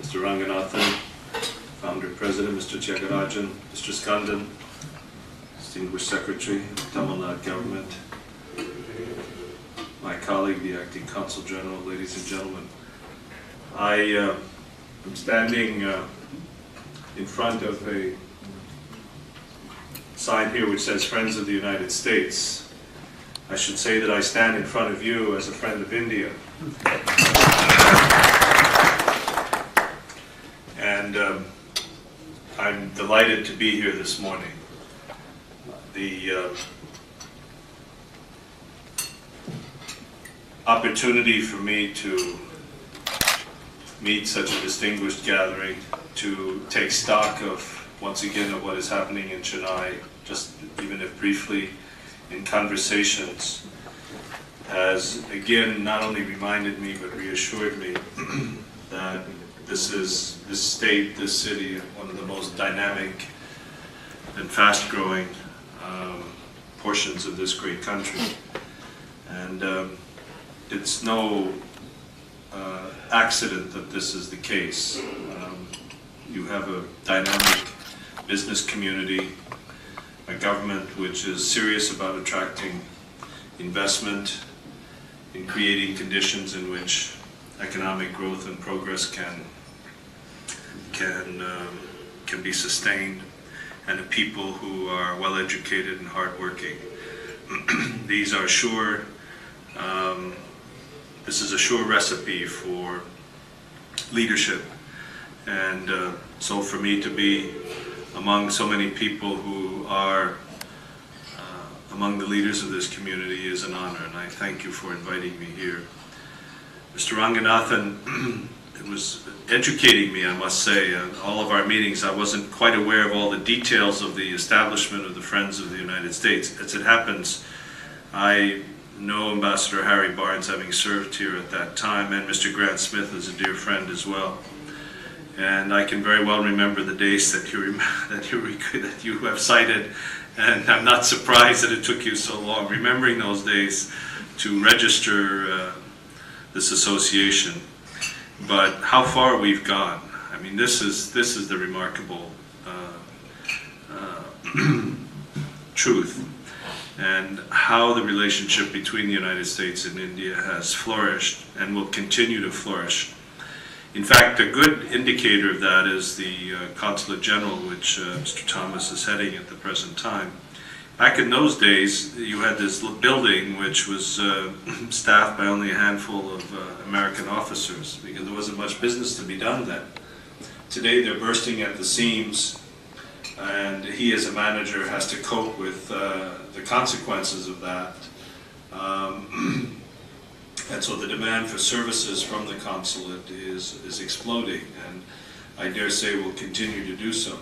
Mr. Ranganathan, Founder President, Mr. Thiagarajan, Mr. Skandan, Distinguished Secretary of the Tamil Nadu Government, my colleague, the Acting Consul General, ladies and gentlemen. I am standing in front of a sign here which says Friends of the United States. I should say that I stand in front of you as a friend of India. And I'm delighted to be here this morning. The opportunity for me to meet such a distinguished gathering, to take stock of, once again, of what is happening in Chennai, just even if briefly in conversations, has again not only reminded me but reassured me that this state, this city, one of the most dynamic and fast-growing portions of this great country. And it's no accident that this is the case. You have a dynamic business community, a government which is serious about attracting investment, in creating conditions in which economic growth and progress can be sustained, and a people who are well educated and hardworking. These are sure. This is a sure recipe for leadership, and so for me to be among so many people who are among the leaders of this community is an honor, and I thank you for inviting me here. Mr. Ranganathan was educating me, I must say. All of our meetings, I wasn't quite aware of all the details of the establishment of the Friends of the United States. As it happens, I know Ambassador Harry Barnes, having served here at that time, and Mr. Grant Smith is a dear friend as well. And I can very well remember the days that you have cited, and I'm not surprised that it took you so long, remembering those days, to register this association. But how far we've gone. I mean, this is the remarkable truth, and how the relationship between the United States and India has flourished and will continue to flourish. In fact, a good indicator of that is the Consulate General, which Mr. Thomas is heading at the present time. Back in those days, you had this building which was staffed by only a handful of American officers, because there wasn't much business to be done then. Today they're bursting at the seams, and he as a manager has to cope with the consequences of that. And so the demand for services from the consulate is exploding, and I dare say will continue to do so.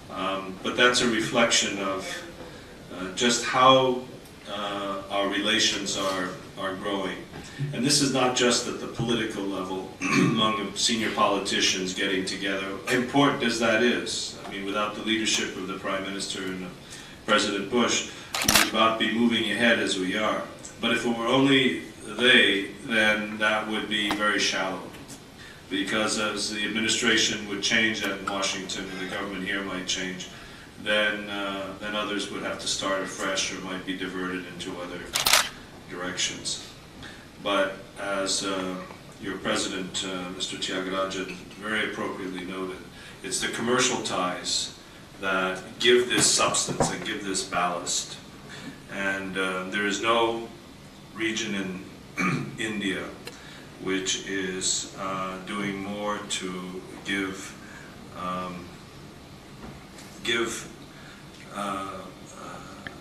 But that's a reflection of just how our relations are growing. And this is not just at the political level, among senior politicians getting together, important as that is. I mean, without the leadership of the Prime Minister and President Bush, we would not be moving ahead as we are. But if it were only they, then that would be very shallow. Because as the administration would change in Washington, and the government here might change, then others would have to start afresh or might be diverted into other directions. But as your president, Mr. Thiagarajan, very appropriately noted, it's the commercial ties that give this substance and give this ballast. And there is no region in India which is doing more to give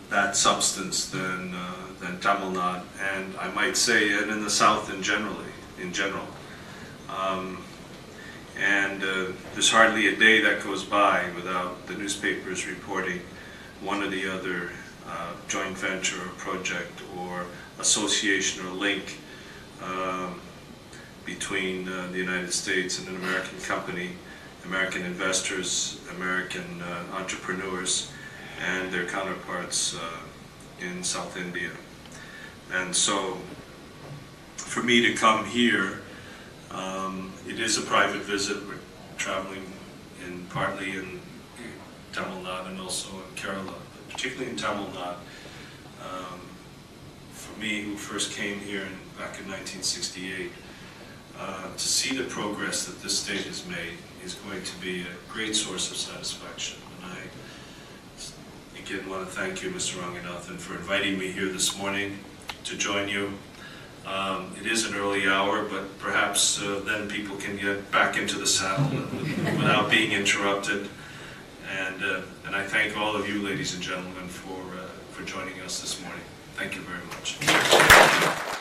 that substance than Tamil Nadu, and I might say, and in the South in general. And there's hardly a day that goes by without the newspapers reporting one or the other joint venture or project or association or link between the United States and an American company, American investors, American entrepreneurs, and their counterparts in South India. And so for me to come here It is a private visit. We're traveling partly in Tamil Nadu and also in Kerala, but particularly in Tamil Nadu. For me, who first came here back in 1968, to see the progress that this state has made is going to be a great source of satisfaction. And I, again, want to thank you, Mr. Ranganathan, for inviting me here this morning to join you. It is an early hour, but perhaps then people can get back into the saddle without being interrupted. And I thank all of you, ladies and gentlemen, for joining us this morning. Thank you very much.